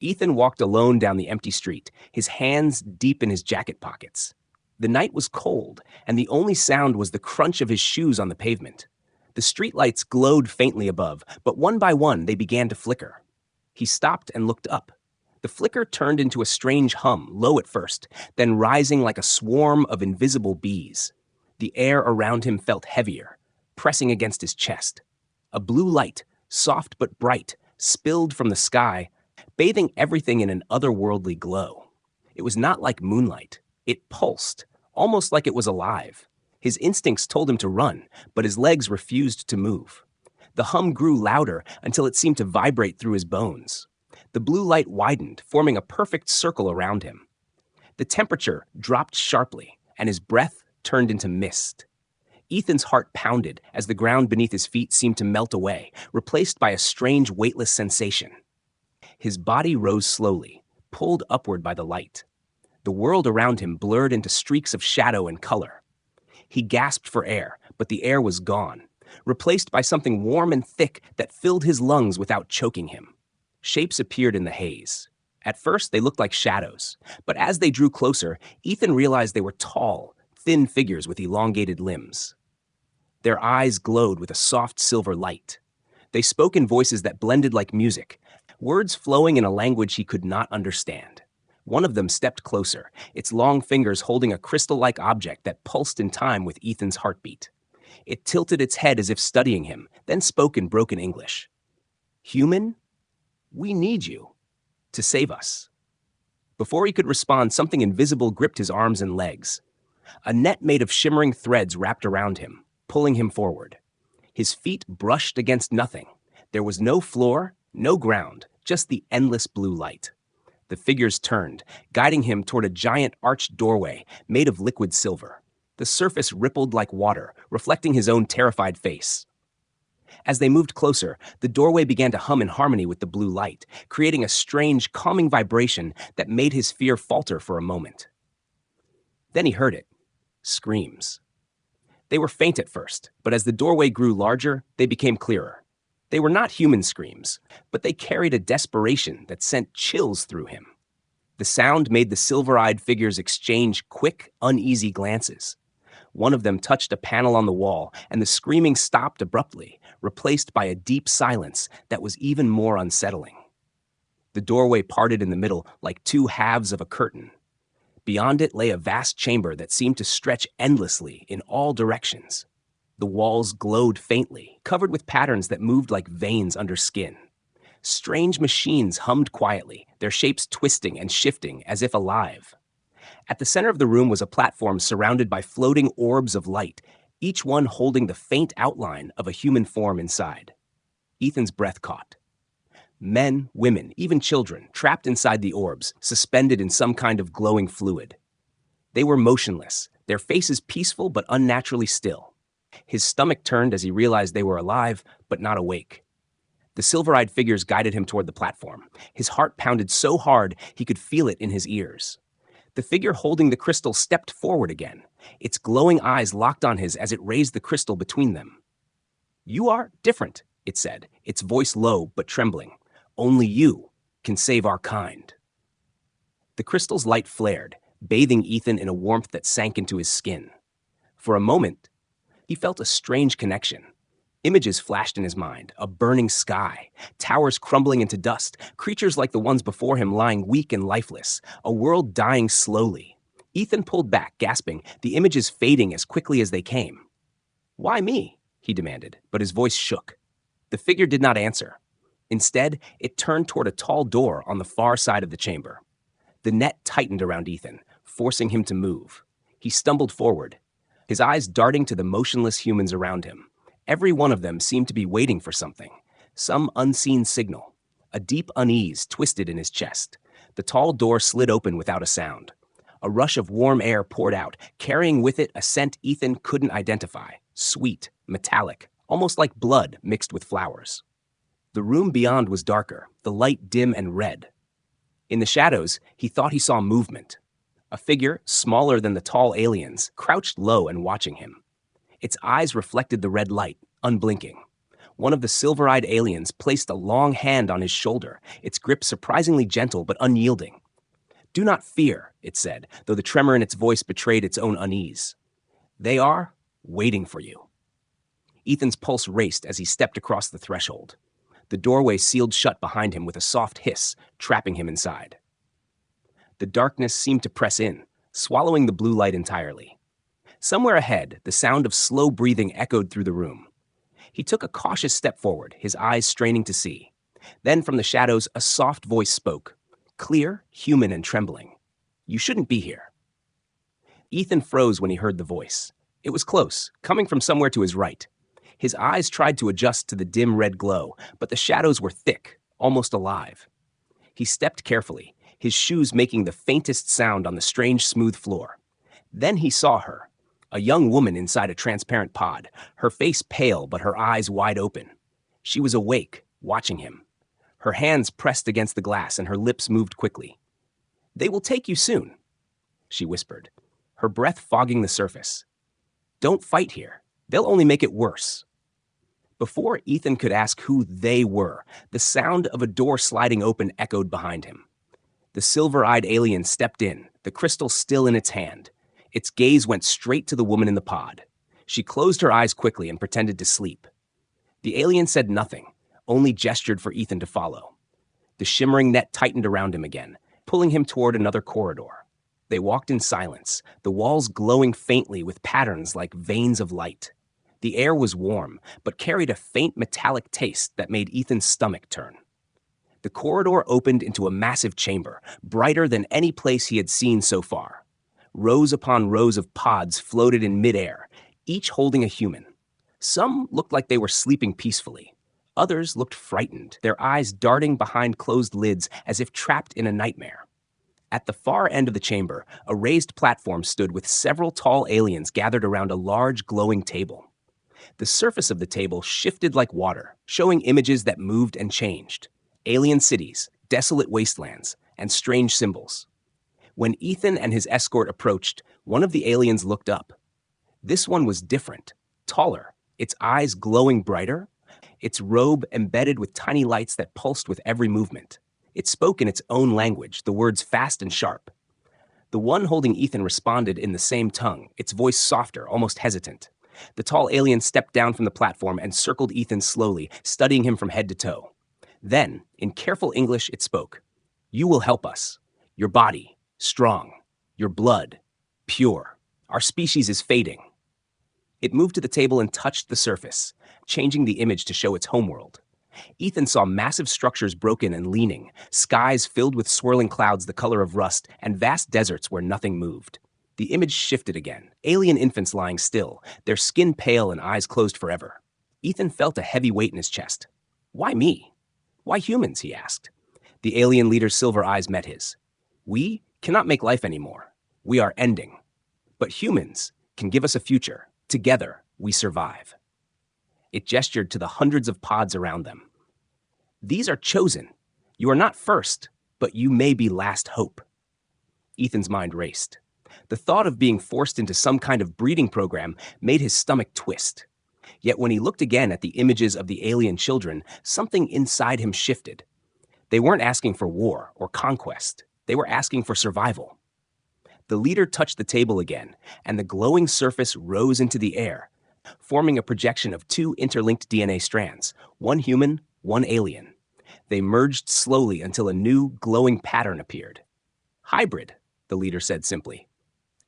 Ethan walked alone down the empty street, his hands deep in his jacket pockets. The night was cold, and the only sound was the crunch of his shoes on the pavement. The streetlights glowed faintly above, but one by one they began to flicker. He stopped and looked up. The flicker turned into a strange hum, low at first, then rising like a swarm of invisible bees. The air around him felt heavier, pressing against his chest. A blue light, soft but bright, spilled from the sky, bathing everything in an otherworldly glow. It was not like moonlight. It pulsed, almost like it was alive. His instincts told him to run, but his legs refused to move. The hum grew louder until it seemed to vibrate through his bones. The blue light widened, forming a perfect circle around him. The temperature dropped sharply, and his breath turned into mist. Ethan's heart pounded as the ground beneath his feet seemed to melt away, replaced by a strange weightless sensation. His body rose slowly, pulled upward by the light. The world around him blurred into streaks of shadow and color. He gasped for air, but the air was gone, replaced by something warm and thick that filled his lungs without choking him. Shapes appeared in the haze. At first, they looked like shadows, but as they drew closer, Ethan realized they were tall, thin figures with elongated limbs. Their eyes glowed with a soft silver light. They spoke in voices that blended like music, words flowing in a language he could not understand. One of them stepped closer, its long fingers holding a crystal-like object that pulsed in time with Ethan's heartbeat. It tilted its head as if studying him, then spoke in broken English. "Human, we need you to save us." Before he could respond, something invisible gripped his arms and legs. A net made of shimmering threads wrapped around him, pulling him forward. His feet brushed against nothing. There was no floor, no ground, just the endless blue light. The figures turned, guiding him toward a giant arched doorway made of liquid silver. The surface rippled like water, reflecting his own terrified face. As they moved closer, the doorway began to hum in harmony with the blue light, creating a strange, calming vibration that made his fear falter for a moment. Then he heard it. Screams. They were faint at first, but as the doorway grew larger, they became clearer. They were not human screams, but they carried a desperation that sent chills through him. The sound made the silver-eyed figures exchange quick, uneasy glances. One of them touched a panel on the wall, and the screaming stopped abruptly, replaced by a deep silence that was even more unsettling. The doorway parted in the middle like two halves of a curtain. Beyond it lay a vast chamber that seemed to stretch endlessly in all directions. The walls glowed faintly, covered with patterns that moved like veins under skin. Strange machines hummed quietly, their shapes twisting and shifting as if alive. At the center of the room was a platform surrounded by floating orbs of light, each one holding the faint outline of a human form inside. Ethan's breath caught. Men, women, even children, trapped inside the orbs, suspended in some kind of glowing fluid. They were motionless, their faces peaceful but unnaturally still. His stomach turned as he realized they were alive, but not awake. The silver-eyed figures guided him toward the platform. His heart pounded so hard he could feel it in his ears. The figure holding the crystal stepped forward again, its glowing eyes locked on his as it raised the crystal between them. "You are different," it said, its voice low but trembling. "Only you can save our kind." The crystal's light flared, bathing Ethan in a warmth that sank into his skin. For a moment, he felt a strange connection. Images flashed in his mind, a burning sky, towers crumbling into dust, creatures like the ones before him lying weak and lifeless, a world dying slowly. Ethan pulled back, gasping, the images fading as quickly as they came. "Why me?" he demanded, but his voice shook. The figure did not answer. Instead, it turned toward a tall door on the far side of the chamber. The net tightened around Ethan, forcing him to move. He stumbled forward, his eyes darting to the motionless humans around him. Every one of them seemed to be waiting for something, some unseen signal. A deep unease twisted in his chest. The tall door slid open without a sound. A rush of warm air poured out, carrying with it a scent Ethan couldn't identify, sweet, metallic, almost like blood mixed with flowers. The room beyond was darker, the light dim and red. In the shadows, he thought he saw movement. A figure, smaller than the tall aliens, crouched low and watching him. Its eyes reflected the red light, unblinking. One of the silver-eyed aliens placed a long hand on his shoulder, its grip surprisingly gentle but unyielding. "Do not fear," it said, though the tremor in its voice betrayed its own unease. "They are waiting for you." Ethan's pulse raced as he stepped across the threshold. The doorway sealed shut behind him with a soft hiss, trapping him inside. The darkness seemed to press in, swallowing the blue light entirely. Somewhere ahead, the sound of slow breathing echoed through the room. He took a cautious step forward, his eyes straining to see. Then from the shadows, a soft voice spoke, clear, human, and trembling. "You shouldn't be here." Ethan froze when he heard the voice. It was close, coming from somewhere to his right. His eyes tried to adjust to the dim red glow, but the shadows were thick, almost alive. He stepped carefully, his shoes making the faintest sound on the strange smooth floor. Then he saw her, a young woman inside a transparent pod, her face pale but her eyes wide open. She was awake, watching him. Her hands pressed against the glass and her lips moved quickly. "They will take you soon," she whispered, her breath fogging the surface. "Don't fight here. They'll only make it worse." Before Ethan could ask who they were, the sound of a door sliding open echoed behind him. The silver-eyed alien stepped in, the crystal still in its hand. Its gaze went straight to the woman in the pod. She closed her eyes quickly and pretended to sleep. The alien said nothing, only gestured for Ethan to follow. The shimmering net tightened around him again, pulling him toward another corridor. They walked in silence, the walls glowing faintly with patterns like veins of light. The air was warm, but carried a faint metallic taste that made Ethan's stomach turn. The corridor opened into a massive chamber, brighter than any place he had seen so far. Rows upon rows of pods floated in midair, each holding a human. Some looked like they were sleeping peacefully. Others looked frightened, their eyes darting behind closed lids as if trapped in a nightmare. At the far end of the chamber, a raised platform stood with several tall aliens gathered around a large glowing table. The surface of the table shifted like water, showing images that moved and changed. Alien cities, desolate wastelands, and strange symbols. When Ethan and his escort approached, one of the aliens looked up. This one was different, taller, its eyes glowing brighter, its robe embedded with tiny lights that pulsed with every movement. It spoke in its own language, the words fast and sharp. The one holding Ethan responded in the same tongue, its voice softer, almost hesitant. The tall alien stepped down from the platform and circled Ethan slowly, studying him from head to toe. Then, in careful English, it spoke. "You will help us. Your body, strong. Your blood, pure. Our species is fading." It moved to the table and touched the surface, changing the image to show its homeworld. Ethan saw massive structures broken and leaning, skies filled with swirling clouds the color of rust, and vast deserts where nothing moved. The image shifted again, alien infants lying still, their skin pale and eyes closed forever. Ethan felt a heavy weight in his chest. "Why me? Why humans?" he asked. The alien leader's silver eyes met his. "We cannot make life anymore. We are ending. But humans can give us a future. Together, we survive." It gestured to the hundreds of pods around them. "These are chosen. You are not first, but you may be last hope." Ethan's mind raced. The thought of being forced into some kind of breeding program made his stomach twist. Yet when he looked again at the images of the alien children, something inside him shifted. They weren't asking for war or conquest. They were asking for survival. The leader touched the table again, and the glowing surface rose into the air, forming a projection of two interlinked DNA strands, one human, one alien. They merged slowly until a new, glowing pattern appeared. "Hybrid," the leader said simply.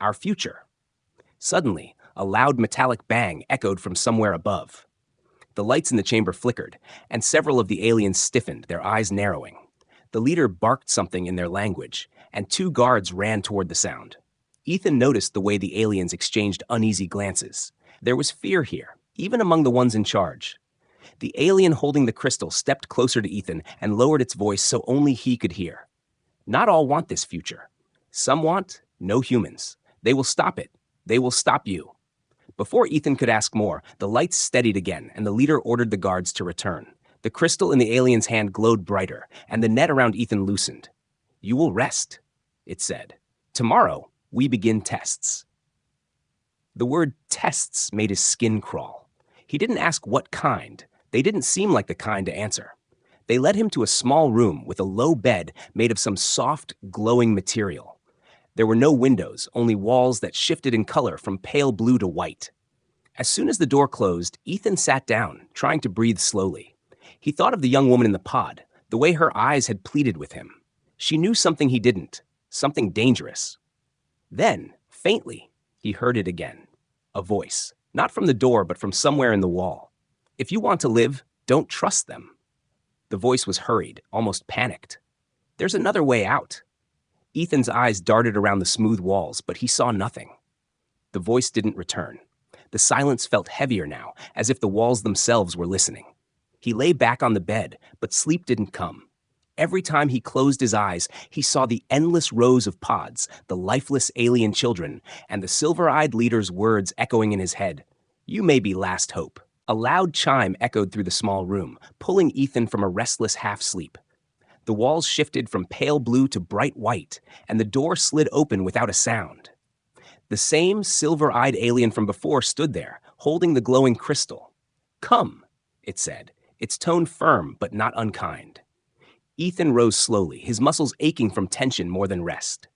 "Our future." Suddenly, a loud metallic bang echoed from somewhere above. The lights in the chamber flickered, and several of the aliens stiffened, their eyes narrowing. The leader barked something in their language, and two guards ran toward the sound. Ethan noticed the way the aliens exchanged uneasy glances. There was fear here, even among the ones in charge. The alien holding the crystal stepped closer to Ethan and lowered its voice so only he could hear. "Not all want this future. Some want no humans. They will stop it. They will stop you." Before Ethan could ask more, the lights steadied again, and the leader ordered the guards to return. The crystal in the alien's hand glowed brighter, and the net around Ethan loosened. "You will rest," it said. "Tomorrow, we begin tests." The word tests made his skin crawl. He didn't ask what kind. They didn't seem like the kind to answer. They led him to a small room with a low bed made of some soft, glowing material. There were no windows, only walls that shifted in color from pale blue to white. As soon as the door closed, Ethan sat down, trying to breathe slowly. He thought of the young woman in the pod, the way her eyes had pleaded with him. She knew something he didn't, something dangerous. Then, faintly, he heard it again. A voice, not from the door, but from somewhere in the wall. If you want to live, don't trust them. The voice was hurried, almost panicked. There's another way out. Ethan's eyes darted around the smooth walls, but he saw nothing. The voice didn't return. The silence felt heavier now, as if the walls themselves were listening. He lay back on the bed, but sleep didn't come. Every time he closed his eyes, he saw the endless rows of pods, the lifeless alien children, and the silver-eyed leader's words echoing in his head. You may be last hope. A loud chime echoed through the small room, pulling Ethan from a restless half-sleep. The walls shifted from pale blue to bright white, and the door slid open without a sound. The same silver-eyed alien from before stood there, holding the glowing crystal. Come, it said, its tone firm but not unkind. Ethan rose slowly, his muscles aching from tension more than rest.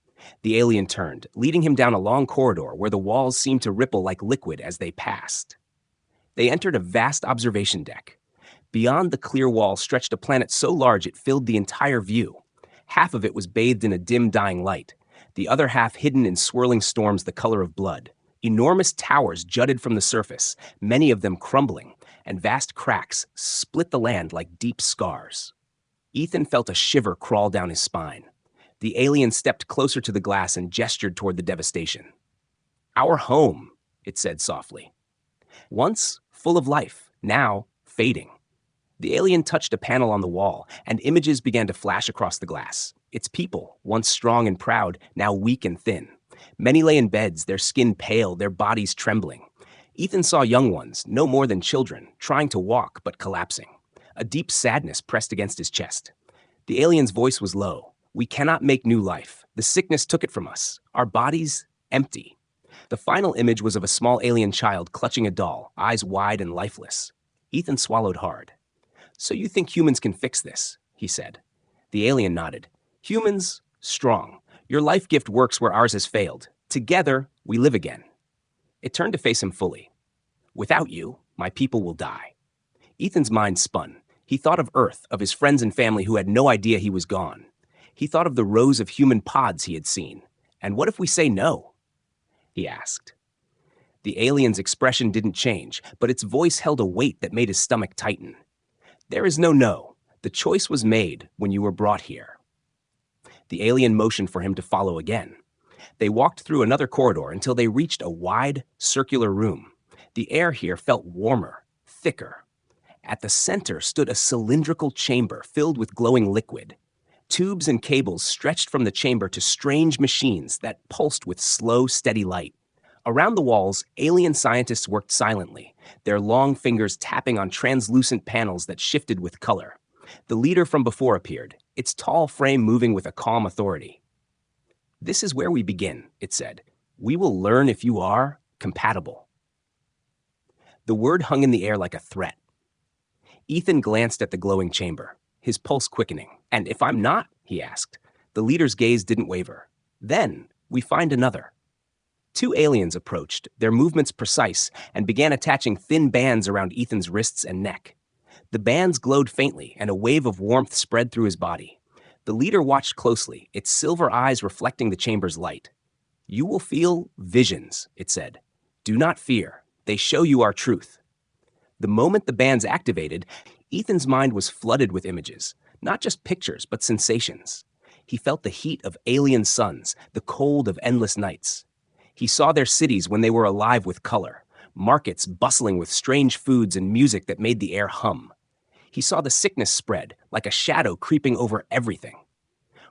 The alien turned, leading him down a long corridor where the walls seemed to ripple like liquid as they passed. They entered a vast observation deck. Beyond the clear wall stretched a planet so large it filled the entire view. Half of it was bathed in a dim, dying light, the other half hidden in swirling storms the color of blood. Enormous towers jutted from the surface, many of them crumbling, and vast cracks split the land like deep scars. Ethan felt a shiver crawl down his spine. The alien stepped closer to the glass and gestured toward the devastation. Our home, it said softly. Once full of life, now fading. The alien touched a panel on the wall, and images began to flash across the glass. Its people, once strong and proud, now weak and thin. Many lay in beds, their skin pale, their bodies trembling. Ethan saw young ones, no more than children, trying to walk but collapsing. A deep sadness pressed against his chest. The alien's voice was low. We cannot make new life. The sickness took it from us. Our bodies, empty. The final image was of a small alien child clutching a doll, eyes wide and lifeless. Ethan swallowed hard. So you think humans can fix this, he said. The alien nodded. Humans, strong. Your life gift works where ours has failed. Together, we live again. It turned to face him fully. Without you, my people will die. Ethan's mind spun. He thought of Earth, of his friends and family who had no idea he was gone. He thought of the rows of human pods he had seen. And what if we say no? He asked. The alien's expression didn't change, but its voice held a weight that made his stomach tighten. There is no no. The choice was made when you were brought here. The alien motioned for him to follow again. They walked through another corridor until they reached a wide, circular room. The air here felt warmer, thicker. At the center stood a cylindrical chamber filled with glowing liquid. Tubes and cables stretched from the chamber to strange machines that pulsed with slow, steady light. Around the walls, alien scientists worked silently, their long fingers tapping on translucent panels that shifted with color. The leader from before appeared, its tall frame moving with a calm authority. This is where we begin, it said. We will learn if you are compatible. The word hung in the air like a threat. Ethan glanced at the glowing chamber, his pulse quickening. And if I'm not, he asked. The leader's gaze didn't waver. Then we find another. Two aliens approached, their movements precise, and began attaching thin bands around Ethan's wrists and neck. The bands glowed faintly, and a wave of warmth spread through his body. The leader watched closely, its silver eyes reflecting the chamber's light. You will feel visions, it said. Do not fear. They show you our truth. The moment the bands activated, Ethan's mind was flooded with images, not just pictures, but sensations. He felt the heat of alien suns, the cold of endless nights. He saw their cities when they were alive with color, markets bustling with strange foods and music that made the air hum. He saw the sickness spread, like a shadow creeping over everything.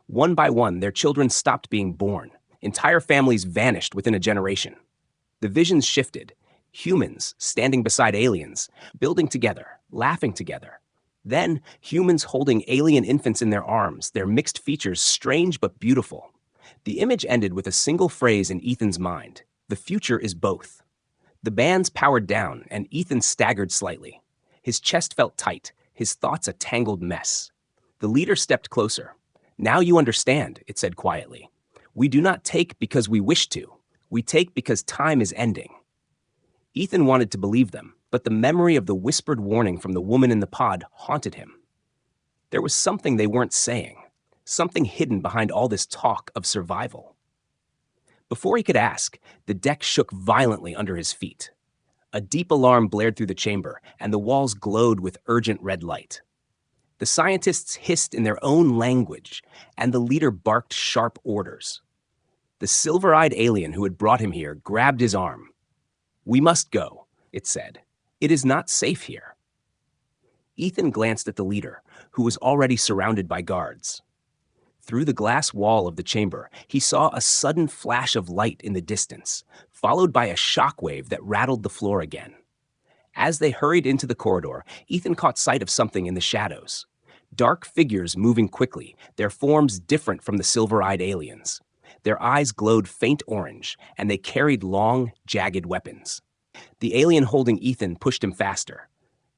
One by one, their children stopped being born. Entire families vanished within a generation. The visions shifted. Humans standing beside aliens, building together, laughing together. Then, humans holding alien infants in their arms, their mixed features strange but beautiful. The image ended with a single phrase in Ethan's mind. The future is both. The bands powered down, and Ethan staggered slightly. His chest felt tight, his thoughts a tangled mess. The leader stepped closer. "Now you understand," it said quietly. "We do not take because we wish to. We take because time is ending." Ethan wanted to believe them, but the memory of the whispered warning from the woman in the pod haunted him. There was something they weren't saying, something hidden behind all this talk of survival. Before he could ask, the deck shook violently under his feet. A deep alarm blared through the chamber, and the walls glowed with urgent red light. The scientists hissed in their own language, and the leader barked sharp orders. The silver-eyed alien who had brought him here grabbed his arm. "We must go," it said. "It is not safe here." Ethan glanced at the leader, who was already surrounded by guards. Through the glass wall of the chamber, he saw a sudden flash of light in the distance, followed by a shockwave that rattled the floor again. As they hurried into the corridor, Ethan caught sight of something in the shadows. Dark figures moving quickly, their forms different from the silver-eyed aliens. Their eyes glowed faint orange, and they carried long, jagged weapons. The alien holding Ethan pushed him faster.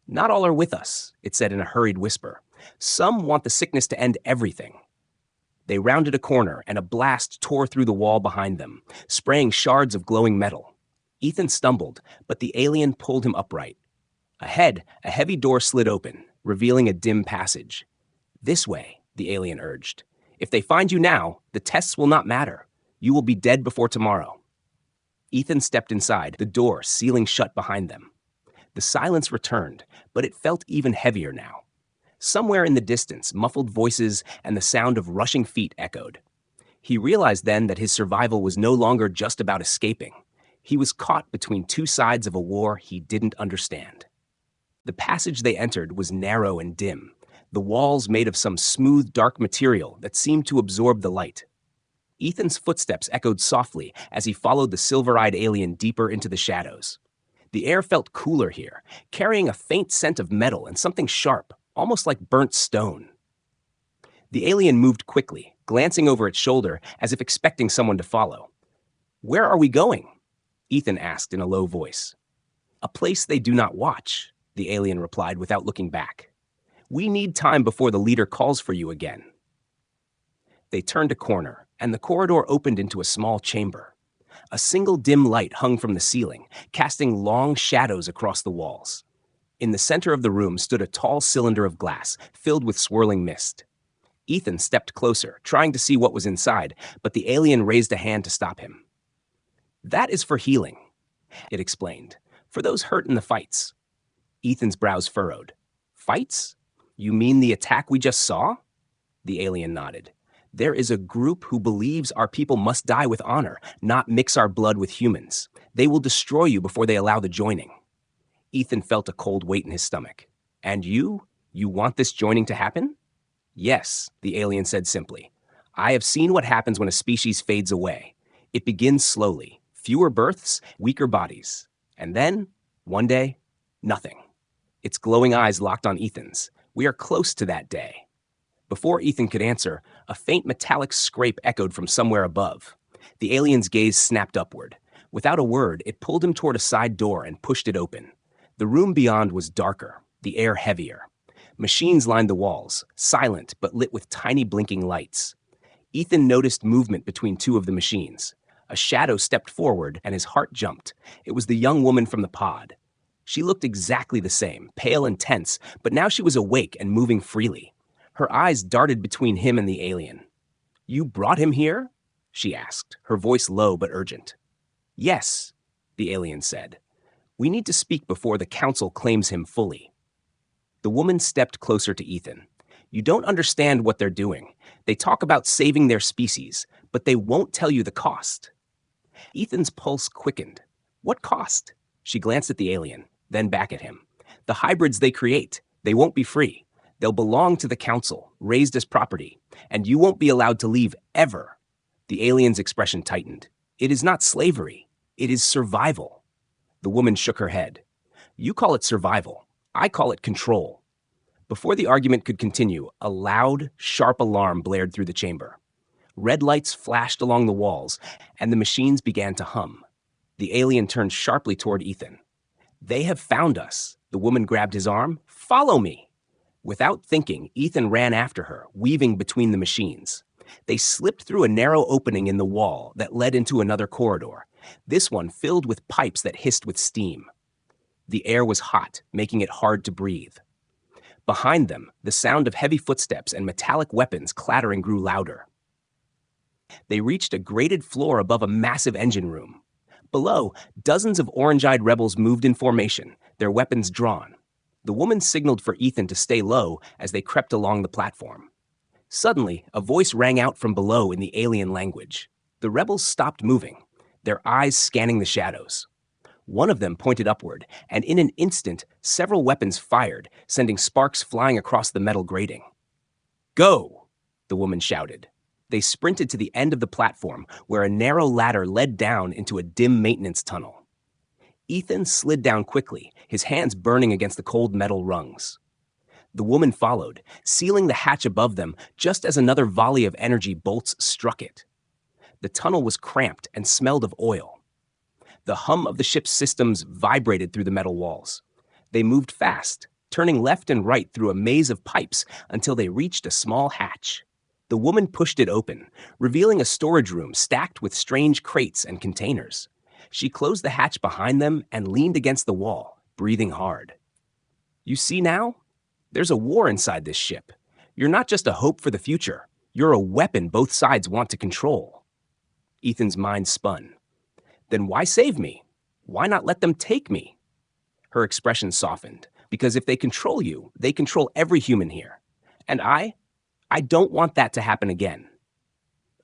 "Not all are with us," it said in a hurried whisper. "Some want the sickness to end everything." They rounded a corner, and a blast tore through the wall behind them, spraying shards of glowing metal. Ethan stumbled, but the alien pulled him upright. Ahead, a heavy door slid open, revealing a dim passage. "This way," the alien urged. "If they find you now, the tests will not matter. You will be dead before tomorrow." Ethan stepped inside, the door sealing shut behind them. The silence returned, but it felt even heavier now. Somewhere in the distance, muffled voices and the sound of rushing feet echoed. He realized then that his survival was no longer just about escaping. He was caught between two sides of a war he didn't understand. The passage they entered was narrow and dim, the walls made of some smooth, dark material that seemed to absorb the light. Ethan's footsteps echoed softly as he followed the silver-eyed alien deeper into the shadows. The air felt cooler here, carrying a faint scent of metal and something sharp, almost like burnt stone. The alien moved quickly, glancing over its shoulder as if expecting someone to follow. "Where are we going?" Ethan asked in a low voice. "A place they do not watch," the alien replied without looking back. "We need time before the leader calls for you again." They turned a corner, and the corridor opened into a small chamber. A single dim light hung from the ceiling, casting long shadows across the walls. In the center of the room stood a tall cylinder of glass, filled with swirling mist. Ethan stepped closer, trying to see what was inside, but the alien raised a hand to stop him. "That is for healing," it explained, "for those hurt in the fights." Ethan's brows furrowed. "Fights? You mean the attack we just saw?" The alien nodded. "There is a group who believes our people must die with honor, not mix our blood with humans. They will destroy you before they allow the joining." Ethan felt a cold weight in his stomach. "And you? You want this joining to happen?" "Yes," the alien said simply. "I have seen what happens when a species fades away. It begins slowly. Fewer births, weaker bodies. And then, one day, nothing." Its glowing eyes locked on Ethan's. "We are close to that day." Before Ethan could answer, a faint metallic scrape echoed from somewhere above. The alien's gaze snapped upward. Without a word, it pulled him toward a side door and pushed it open. The room beyond was darker, the air heavier. Machines lined the walls, silent but lit with tiny blinking lights. Ethan noticed movement between two of the machines. A shadow stepped forward, and his heart jumped. It was the young woman from the pod. She looked exactly the same, pale and tense, but now she was awake and moving freely. Her eyes darted between him and the alien. "You brought him here?" she asked, her voice low but urgent. "Yes," the alien said. "We need to speak before the council claims him fully." The woman stepped closer to Ethan. "You don't understand what they're doing. They talk about saving their species, but they won't tell you the cost." Ethan's pulse quickened. "What cost?" She glanced at the alien, then back at him. "The hybrids they create. They won't be free. They'll belong to the council, raised as property, and you won't be allowed to leave ever." The alien's expression tightened. "It is not slavery. It is survival." The woman shook her head. "You call it survival. I call it control." Before the argument could continue, a loud, sharp alarm blared through the chamber. Red lights flashed along the walls, and the machines began to hum. The alien turned sharply toward Ethan. "They have found us," The woman grabbed his arm. "Follow me!" Without thinking, Ethan ran after her, weaving between the machines. They slipped through a narrow opening in the wall that led into another corridor, this one filled with pipes that hissed with steam. The air was hot, making it hard to breathe. Behind them, the sound of heavy footsteps and metallic weapons clattering grew louder. They reached a grated floor above a massive engine room. Below, dozens of orange-eyed rebels moved in formation, their weapons drawn. The woman signaled for Ethan to stay low as they crept along the platform. Suddenly, a voice rang out from below in the alien language. The rebels stopped moving, their eyes scanning the shadows. One of them pointed upward, and in an instant, several weapons fired, sending sparks flying across the metal grating. "Go!" the woman shouted. They sprinted to the end of the platform, where a narrow ladder led down into a dim maintenance tunnel. Ethan slid down quickly, his hands burning against the cold metal rungs. The woman followed, sealing the hatch above them just as another volley of energy bolts struck it. The tunnel was cramped and smelled of oil. The hum of the ship's systems vibrated through the metal walls. They moved fast, turning left and right through a maze of pipes until they reached a small hatch. The woman pushed it open, revealing a storage room stacked with strange crates and containers. She closed the hatch behind them and leaned against the wall, breathing hard. "You see now? There's a war inside this ship. You're not just a hope for the future. You're a weapon both sides want to control." Ethan's mind spun. "Then why save me? Why not let them take me?" Her expression softened. "Because if they control you, they control every human here. And I don't want that to happen again."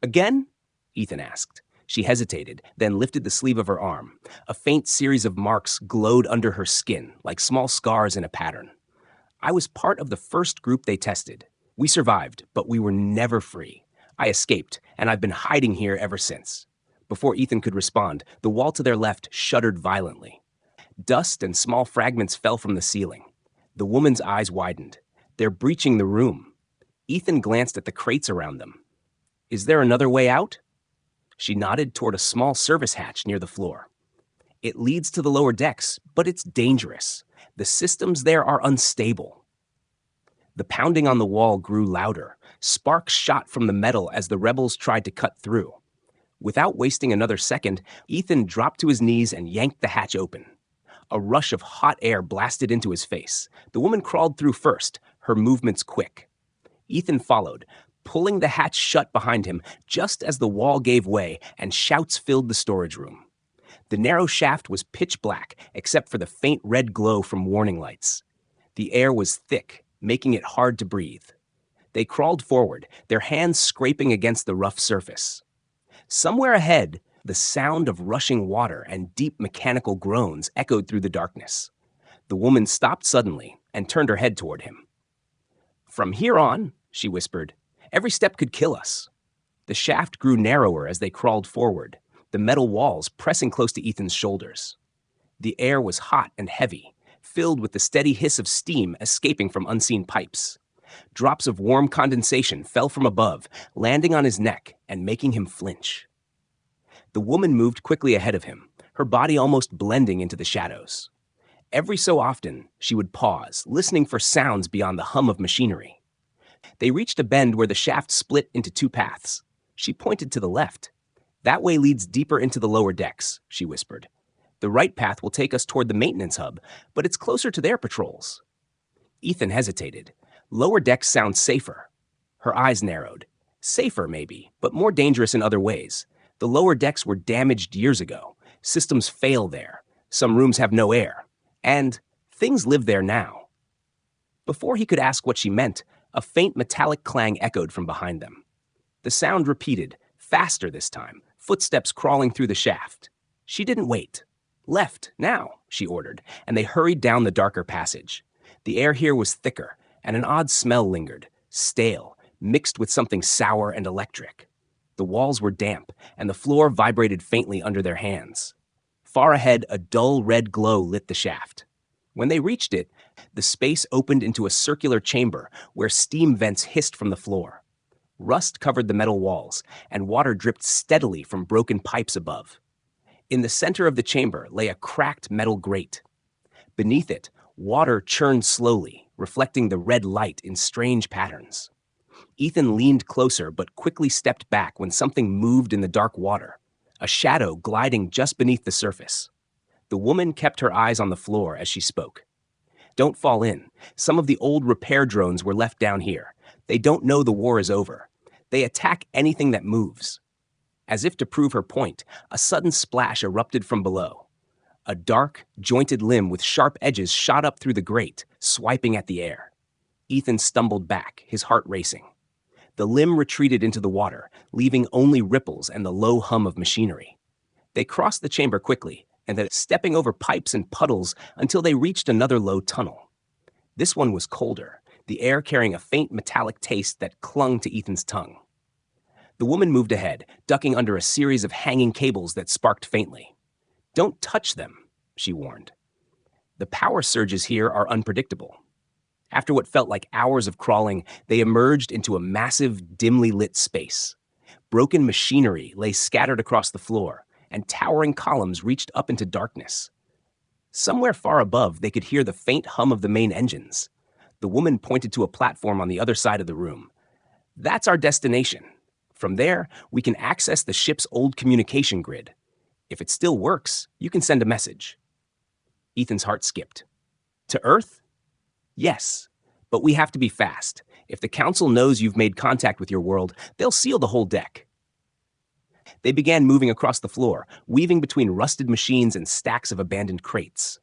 "Again?" Ethan asked. She hesitated, then lifted the sleeve of her arm. A faint series of marks glowed under her skin, like small scars in a pattern. "I was part of the first group they tested. We survived, but we were never free. I escaped, and I've been hiding here ever since." Before Ethan could respond, the wall to their left shuddered violently. Dust and small fragments fell from the ceiling. The woman's eyes widened. "They're breaching the room." Ethan glanced at the crates around them. "Is there another way out?" She nodded toward a small service hatch near the floor. "It leads to the lower decks, but it's dangerous. The systems there are unstable." The pounding on the wall grew louder. Sparks shot from the metal as the rebels tried to cut through. Without wasting another second, Ethan dropped to his knees and yanked the hatch open. A rush of hot air blasted into his face. The woman crawled through first, her movements quick. Ethan followed, pulling the hatch shut behind him just as the wall gave way and shouts filled the storage room. The narrow shaft was pitch black, except for the faint red glow from warning lights. The air was thick, making it hard to breathe. They crawled forward, their hands scraping against the rough surface. Somewhere ahead, the sound of rushing water and deep mechanical groans echoed through the darkness. The woman stopped suddenly and turned her head toward him. "From here on," she whispered, "every step could kill us." The shaft grew narrower as they crawled forward, the metal walls pressing close to Ethan's shoulders. The air was hot and heavy, filled with the steady hiss of steam escaping from unseen pipes. Drops of warm condensation fell from above, landing on his neck and making him flinch. The woman moved quickly ahead of him, her body almost blending into the shadows. Every so often, she would pause, listening for sounds beyond the hum of machinery. They reached a bend where the shaft split into two paths. She pointed to the left. "That way leads deeper into the lower decks," she whispered. "The right path will take us toward the maintenance hub, but it's closer to their patrols." Ethan hesitated. Lower decks sound safer. Her eyes narrowed. Safer, maybe, but more dangerous in other ways. The lower decks were damaged years ago. Systems fail there. Some rooms have no air. And things live there now. Before he could ask what she meant, a faint metallic clang echoed from behind them. The sound repeated, faster this time, footsteps crawling through the shaft. She didn't wait. "Left, now," she ordered, and they hurried down the darker passage. The air here was thicker, and an odd smell lingered, stale, mixed with something sour and electric. The walls were damp, and the floor vibrated faintly under their hands. Far ahead, a dull red glow lit the shaft. When they reached it, the space opened into a circular chamber where steam vents hissed from the floor. Rust covered the metal walls, and water dripped steadily from broken pipes above. In the center of the chamber lay a cracked metal grate. Beneath it, Water churned slowly, reflecting the red light in strange patterns. Ethan leaned closer but quickly stepped back when something moved in the dark water, a shadow gliding just beneath the surface. The woman kept her eyes on the floor as she spoke. "Don't fall in. Some of the old repair drones were left down here. They don't know the war is over. They attack anything that moves." As if to prove her point, a sudden splash erupted from below. A dark, jointed limb with sharp edges shot up through the grate, swiping at the air. Ethan stumbled back, his heart racing. The limb retreated into the water, leaving only ripples and the low hum of machinery. They crossed the chamber quickly, and then stepping over pipes and puddles until they reached another low tunnel. This one was colder, the air carrying a faint metallic taste that clung to Ethan's tongue. The woman moved ahead, ducking under a series of hanging cables that sparked faintly. "Don't touch them," she warned. "The power surges here are unpredictable." After what felt like hours of crawling, they emerged into a massive, dimly lit space. Broken machinery lay scattered across the floor, and towering columns reached up into darkness. Somewhere far above, they could hear the faint hum of the main engines. The woman pointed to a platform on the other side of the room. "That's our destination. From there, we can access the ship's old communication grid. If it still works, you can send a message." Ethan's heart skipped. "To Earth?" "Yes, but we have to be fast. If the Council knows you've made contact with your world, they'll seal the whole deck." They began moving across the floor, weaving between rusted machines and stacks of abandoned crates.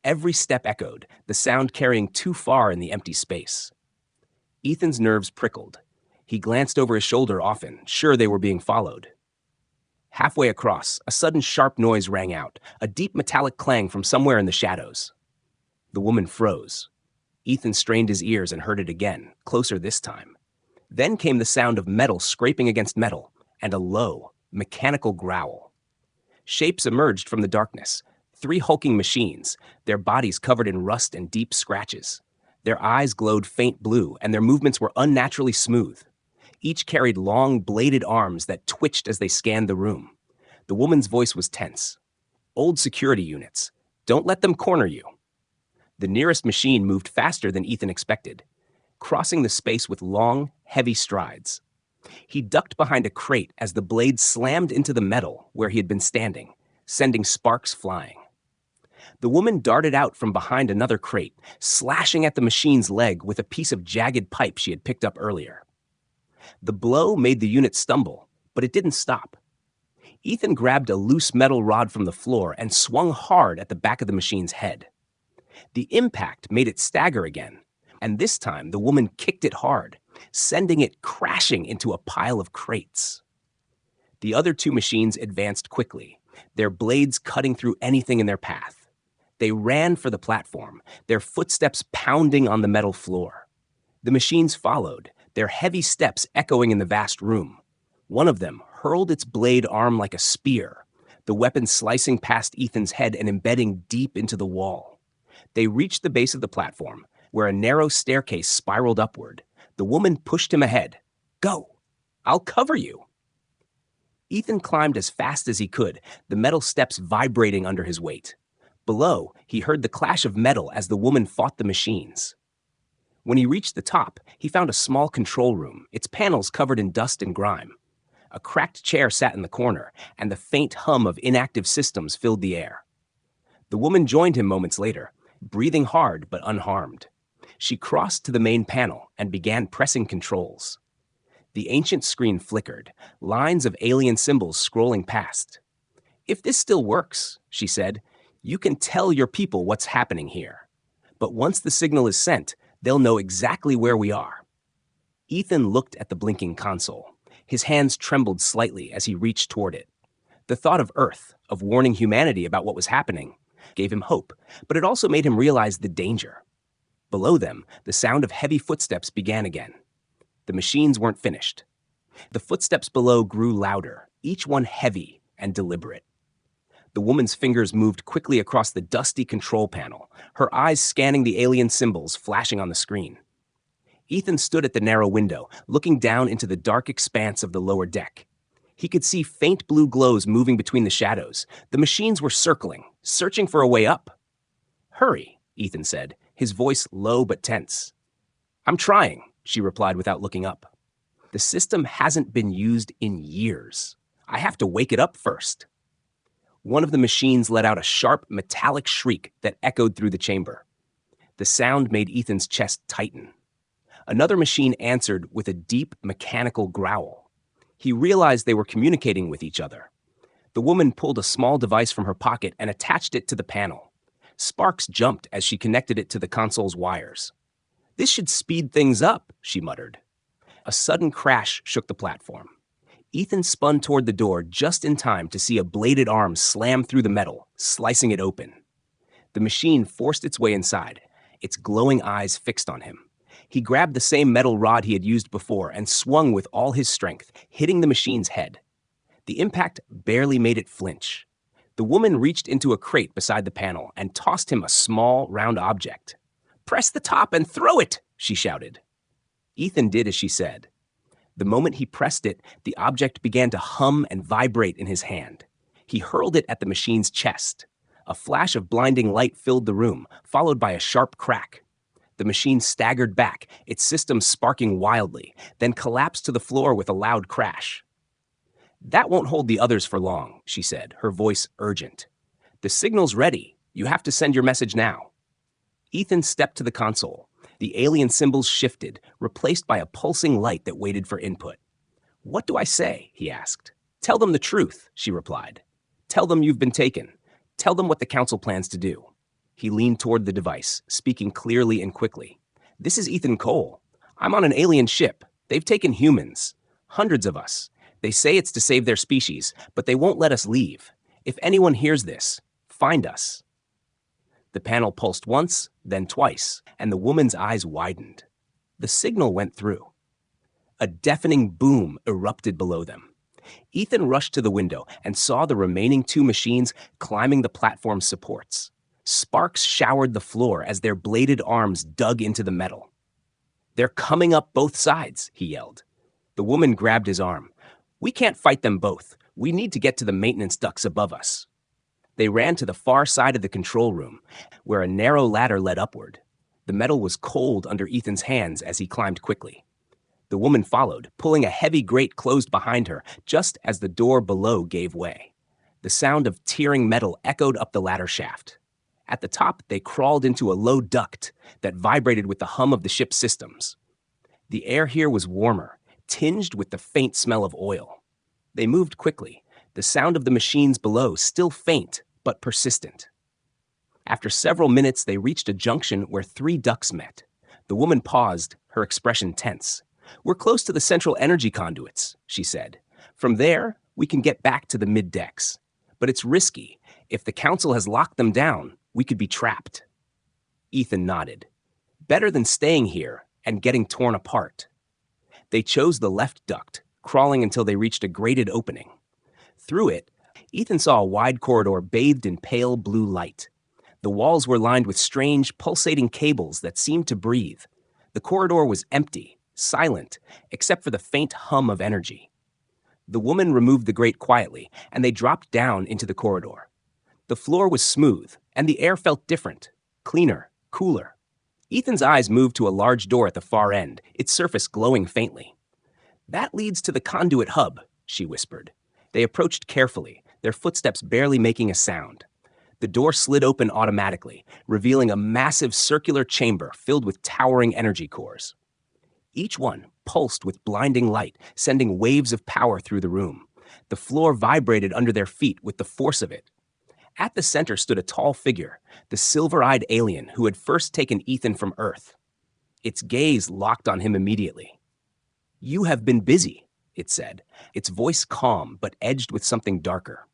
Every step echoed, the sound carrying too far in the empty space. Ethan's nerves prickled. He glanced over his shoulder often, sure they were being followed. Halfway across, a sudden sharp noise rang out, a deep metallic clang from somewhere in the shadows. The woman froze. Ethan strained his ears and heard it again, closer this time. Then came the sound of metal scraping against metal, and a low, mechanical growl. Shapes emerged from the darkness, 3 hulking machines, their bodies covered in rust and deep scratches. Their eyes glowed faint blue, and their movements were unnaturally smooth. Each carried long, bladed arms that twitched as they scanned the room. The woman's voice was tense. "Old security units. Don't let them corner you." The nearest machine moved faster than Ethan expected, crossing the space with long, heavy strides. He ducked behind a crate as the blade slammed into the metal where he had been standing, sending sparks flying. The woman darted out from behind another crate, slashing at the machine's leg with a piece of jagged pipe she had picked up earlier. The blow made the unit stumble, but it didn't stop. Ethan grabbed a loose metal rod from the floor and swung hard at the back of the machine's head. The impact made it stagger again, and this time the woman kicked it hard, sending it crashing into a pile of crates. The other 2 machines advanced quickly, their blades cutting through anything in their path. They ran for the platform, their footsteps pounding on the metal floor. The machines followed, their heavy steps echoing in the vast room. One of them hurled its blade arm like a spear, the weapon slicing past Ethan's head and embedding deep into the wall. They reached the base of the platform, where a narrow staircase spiraled upward. The woman pushed him ahead. "Go! I'll cover you!" Ethan climbed as fast as he could, the metal steps vibrating under his weight. Below, he heard the clash of metal as the woman fought the machines. When he reached the top, he found a small control room, its panels covered in dust and grime. A cracked chair sat in the corner, and the faint hum of inactive systems filled the air. The woman joined him moments later, breathing hard but unharmed. She crossed to the main panel and began pressing controls. The ancient screen flickered, lines of alien symbols scrolling past. "If this still works," she said, "you can tell your people what's happening here. But once the signal is sent, they'll know exactly where we are." Ethan looked at the blinking console. His hands trembled slightly as he reached toward it. The thought of Earth, of warning humanity about what was happening, gave him hope, but it also made him realize the danger. Below them, the sound of heavy footsteps began again. The machines weren't finished. The footsteps below grew louder, each one heavy and deliberate. The woman's fingers moved quickly across the dusty control panel, her eyes scanning the alien symbols flashing on the screen. Ethan stood at the narrow window, looking down into the dark expanse of the lower deck. He could see faint blue glows moving between the shadows. The machines were circling, searching for a way up. "Hurry," Ethan said, his voice low but tense. I'm trying, she replied without looking up. The system hasn't been used in years. I have to wake it up first. One of the machines let out a sharp, metallic shriek that echoed through the chamber. The sound made Ethan's chest tighten. Another machine answered with a deep, mechanical growl. He realized they were communicating with each other. The woman pulled a small device from her pocket and attached it to the panel. Sparks jumped as she connected it to the console's wires. This should speed things up, she muttered. A sudden crash shook the platform. Ethan spun toward the door just in time to see a bladed arm slam through the metal, slicing it open. The machine forced its way inside, its glowing eyes fixed on him. He grabbed the same metal rod he had used before and swung with all his strength, hitting the machine's head. The impact barely made it flinch. The woman reached into a crate beside the panel and tossed him a small, round object. "Press the top and throw it!" she shouted. Ethan did as she said. The moment he pressed it, the object began to hum and vibrate in his hand. He hurled it at the machine's chest. A flash of blinding light filled the room, followed by a sharp crack. The machine staggered back, its system sparking wildly, then collapsed to the floor with a loud crash. "That won't hold the others for long," she said, her voice urgent. "The signal's ready. You have to send your message now." Ethan stepped to the console. The alien symbols shifted, replaced by a pulsing light that waited for input. "What do I say?" he asked. "Tell them the truth," she replied. "Tell them you've been taken. Tell them what the council plans to do." He leaned toward the device, speaking clearly and quickly. "This is Ethan Cole. I'm on an alien ship. They've taken humans. Hundreds of us. They say it's to save their species, but they won't let us leave. If anyone hears this, find us." The panel pulsed once, then twice, and the woman's eyes widened. The signal went through. A deafening boom erupted below them. Ethan rushed to the window and saw the remaining two machines climbing the platform's supports. Sparks showered the floor as their bladed arms dug into the metal. "They're coming up both sides," he yelled. The woman grabbed his arm. "We can't fight them both. We need to get to the maintenance ducts above us." They ran to the far side of the control room, where a narrow ladder led upward. The metal was cold under Ethan's hands as he climbed quickly. The woman followed, pulling a heavy grate closed behind her just as the door below gave way. The sound of tearing metal echoed up the ladder shaft. At the top, they crawled into a low duct that vibrated with the hum of the ship's systems. The air here was warmer, tinged with the faint smell of oil. They moved quickly, the sound of the machines below still faint but persistent. After several minutes, they reached a junction where three ducts met. The woman paused, her expression tense. "We're close to the central energy conduits," she said. "From there, we can get back to the mid-decks. But it's risky. If the council has locked them down, we could be trapped." Ethan nodded. "Better than staying here and getting torn apart." They chose the left duct, crawling until they reached a grated opening. Through it, Ethan saw a wide corridor bathed in pale blue light. The walls were lined with strange, pulsating cables that seemed to breathe. The corridor was empty, silent, except for the faint hum of energy. The woman removed the grate quietly, and they dropped down into the corridor. The floor was smooth, and the air felt different, cleaner, cooler. Ethan's eyes moved to a large door at the far end, its surface glowing faintly. "That leads to the conduit hub," she whispered. They approached carefully, their footsteps barely making a sound. The door slid open automatically, revealing a massive circular chamber filled with towering energy cores. Each one pulsed with blinding light, sending waves of power through the room. The floor vibrated under their feet with the force of it. At the center stood a tall figure, the silver-eyed alien who had first taken Ethan from Earth. Its gaze locked on him immediately. "You have been busy," it said, its voice calm but edged with something darker.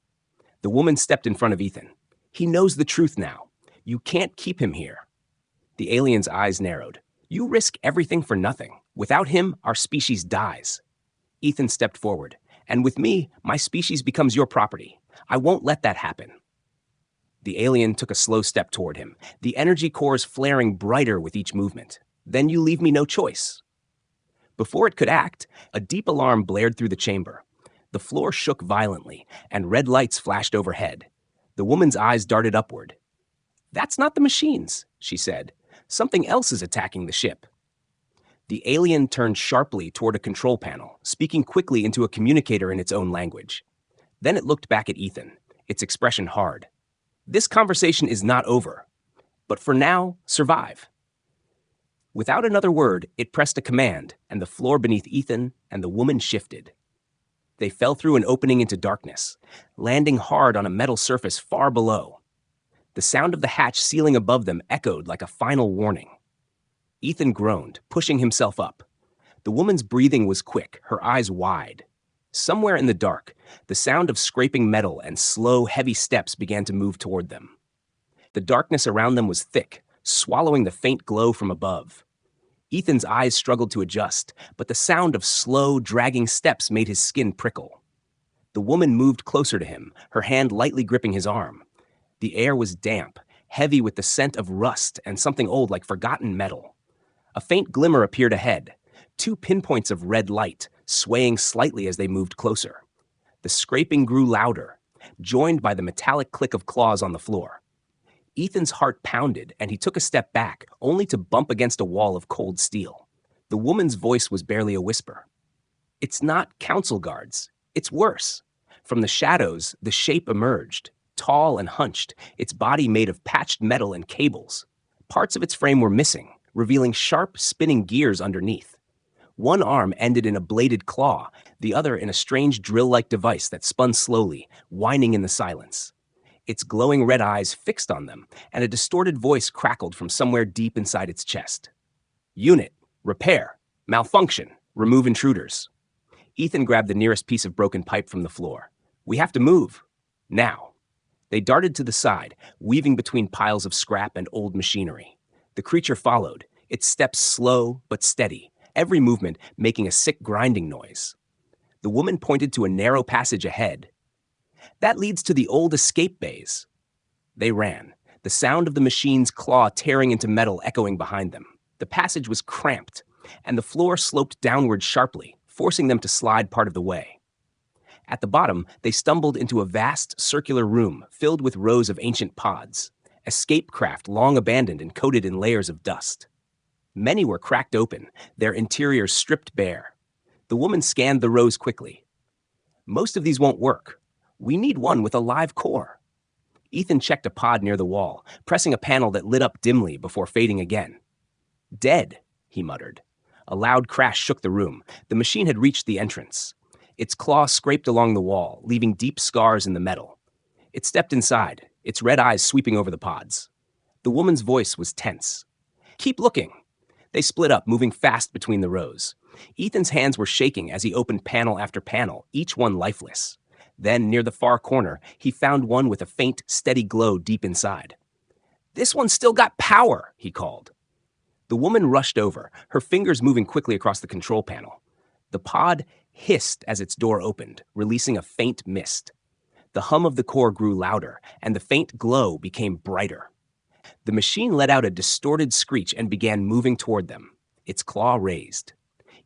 The woman stepped in front of Ethan. "He knows the truth now. You can't keep him here." The alien's eyes narrowed. "You risk everything for nothing. Without him, our species dies." Ethan stepped forward. "And with me, my species becomes your property. I won't let that happen." The alien took a slow step toward him, the energy cores flaring brighter with each movement. "Then you leave me no choice." Before it could act, a deep alarm blared through the chamber. The floor shook violently, and red lights flashed overhead. The woman's eyes darted upward. "That's not the machines," she said. "Something else is attacking the ship." The alien turned sharply toward a control panel, speaking quickly into a communicator in its own language. Then it looked back at Ethan, its expression hard. "This conversation is not over. But for now, survive." Without another word, it pressed a command, and the floor beneath Ethan and the woman shifted. They fell through an opening into darkness, landing hard on a metal surface far below. The sound of the hatch sealing above them echoed like a final warning. Ethan groaned, pushing himself up. The woman's breathing was quick, her eyes wide. Somewhere in the dark, the sound of scraping metal and slow, heavy steps began to move toward them. The darkness around them was thick, swallowing the faint glow from above. Ethan's eyes struggled to adjust, but the sound of slow, dragging steps made his skin prickle. The woman moved closer to him, her hand lightly gripping his arm. The air was damp, heavy with the scent of rust and something old like forgotten metal. A faint glimmer appeared ahead, 2 pinpoints of red light, swaying slightly as they moved closer. The scraping grew louder, joined by the metallic click of claws on the floor. Ethan's heart pounded, and he took a step back, only to bump against a wall of cold steel. The woman's voice was barely a whisper. "It's not council guards. It's worse." From the shadows, the shape emerged, tall and hunched, its body made of patched metal and cables. Parts of its frame were missing, revealing sharp, spinning gears underneath. One arm ended in a bladed claw, the other in a strange drill-like device that spun slowly, whining in the silence. Its glowing red eyes fixed on them, and a distorted voice crackled from somewhere deep inside its chest. "Unit, repair, malfunction, remove intruders." Ethan grabbed the nearest piece of broken pipe from the floor. "We have to move. Now." They darted to the side, weaving between piles of scrap and old machinery. The creature followed, its steps slow but steady, every movement making a sick grinding noise. The woman pointed to a narrow passage ahead. "That leads to the old escape bays." They ran, the sound of the machine's claw tearing into metal echoing behind them. The passage was cramped, and the floor sloped downward sharply, forcing them to slide part of the way. At the bottom, they stumbled into a vast circular room filled with rows of ancient pods, escape craft long abandoned and coated in layers of dust. Many were cracked open, their interiors stripped bare. The woman scanned the rows quickly. "Most of these won't work. We need one with a live core." Ethan checked a pod near the wall, pressing a panel that lit up dimly before fading again. "Dead," he muttered. A loud crash shook the room. The machine had reached the entrance. Its claw scraped along the wall, leaving deep scars in the metal. It stepped inside, its red eyes sweeping over the pods. The woman's voice was tense. "Keep looking." They split up, moving fast between the rows. Ethan's hands were shaking as he opened panel after panel, each one lifeless. Then, near the far corner, he found one with a faint, steady glow deep inside. "This one's still got power," he called. The woman rushed over, her fingers moving quickly across the control panel. The pod hissed as its door opened, releasing a faint mist. The hum of the core grew louder, and the faint glow became brighter. The machine let out a distorted screech and began moving toward them, its claw raised.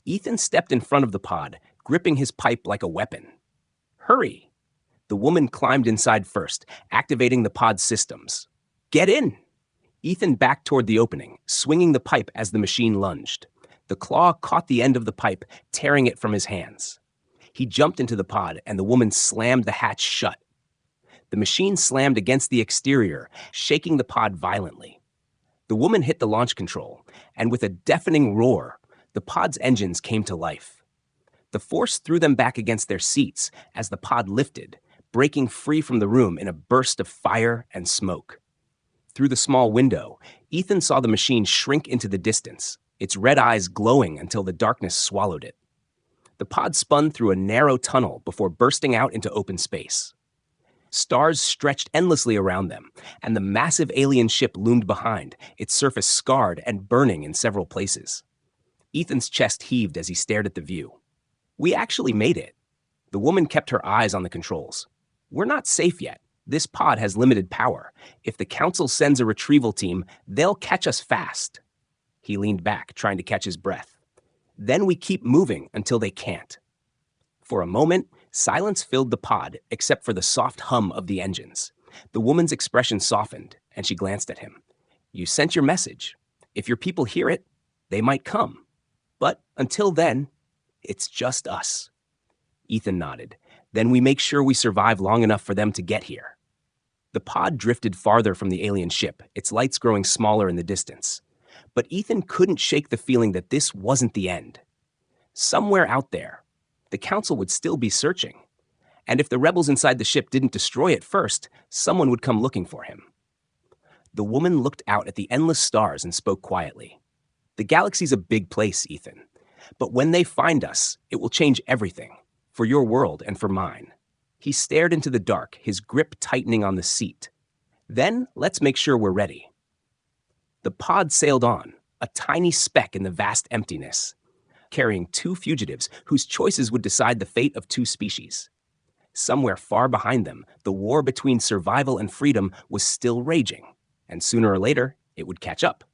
Ethan stepped in front of the pod, gripping his pipe like a weapon. "Hurry!" The woman climbed inside first, activating the pod's systems. "Get in!" Ethan backed toward the opening, swinging the pipe as the machine lunged. The claw caught the end of the pipe, tearing it from his hands. He jumped into the pod, and the woman slammed the hatch shut. The machine slammed against the exterior, shaking the pod violently. The woman hit the launch control, and with a deafening roar, the pod's engines came to life. The force threw them back against their seats as the pod lifted, breaking free from the room in a burst of fire and smoke. Through the small window, Ethan saw the machine shrink into the distance, its red eyes glowing until the darkness swallowed it. The pod spun through a narrow tunnel before bursting out into open space. Stars stretched endlessly around them, and the massive alien ship loomed behind, its surface scarred and burning in several places. Ethan's chest heaved as he stared at the view. "We actually made it." The woman kept her eyes on the controls. "We're not safe yet. This pod has limited power. If the council sends a retrieval team, they'll catch us fast." He leaned back, trying to catch his breath. "Then we keep moving until they can't." For a moment, silence filled the pod, except for the soft hum of the engines. The woman's expression softened, and she glanced at him. You sent your message. If your people hear it, they might come. But until then, it's just us. Ethan nodded. Then we make sure we survive long enough for them to get here. The pod drifted farther from the alien ship, its lights growing smaller in the distance. But Ethan couldn't shake the feeling that this wasn't the end. Somewhere out there, the Council would still be searching. And if the rebels inside the ship didn't destroy it first, someone would come looking for him. The woman looked out at the endless stars and spoke quietly. The galaxy's a big place, Ethan. But when they find us, it will change everything, for your world and for mine. He stared into the dark, his grip tightening on the seat. Then let's make sure we're ready. The pod sailed on, a tiny speck in the vast emptiness, carrying two fugitives whose choices would decide the fate of two species. Somewhere far behind them, the war between survival and freedom was still raging, and sooner or later, it would catch up.